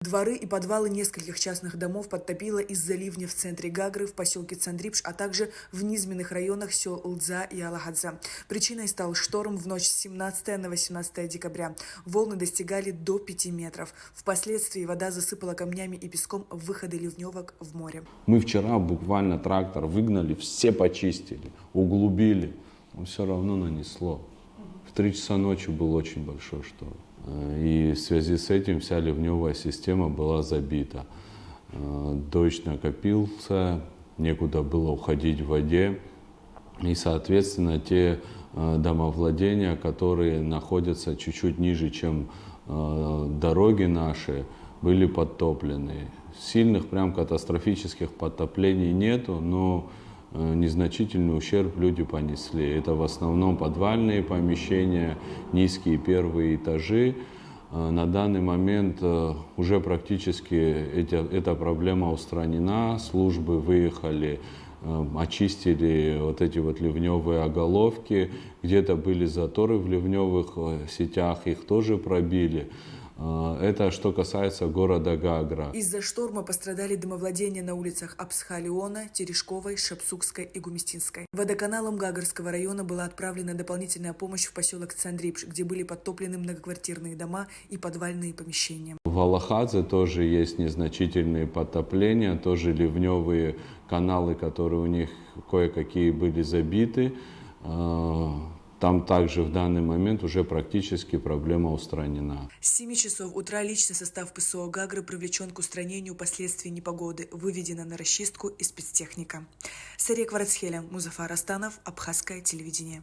Дворы и подвалы нескольких частных домов подтопило из-за ливня в центре Гагры, в поселке Цандрипш, а также в низменных районах сел Лдза и Алагадза. Причиной стал шторм в ночь с 17 на 18 декабря. Волны достигали до 5 метров. Впоследствии вода засыпала камнями и песком выходы ливневок в море. Мы вчера буквально трактор выгнали, все почистили, углубили, но все равно нанесло. В 3 часа ночи был очень большой шторм. И в связи с этим вся ливневая система была забита. Дождь накопился, некуда было уходить в воде. И, соответственно, те домовладения, которые находятся чуть-чуть ниже, чем дороги наши, были подтоплены. Сильных, прям катастрофических подтоплений нету, но незначительный ущерб люди понесли. Это в основном подвальные помещения, низкие первые этажи. На данный момент уже практически эта проблема устранена. Службы выехали, очистили вот эти вот ливневые оголовки. Где-то были заторы в ливневых сетях, их тоже пробили. Это что касается города Гагра. Из-за шторма пострадали домовладения на улицах Абсхалиона, Терешковой, Шапсукской и Гумистинской. Водоканалом Гагарского района была отправлена дополнительная помощь в поселок Цандрипш, где были подтоплены многоквартирные дома и подвальные помещения. В Алагадзе тоже есть незначительные подтопления, тоже ливневые каналы, которые у них кое-какие были забиты. Там также в данный момент уже практически проблема устранена. С 7 часов утра личный состав ПСО Гагры привлечен к устранению последствий непогоды, выведена на расчистку и спецтехника. Сария Кварацхеля, Музафар Астанов, Абхазское телевидение.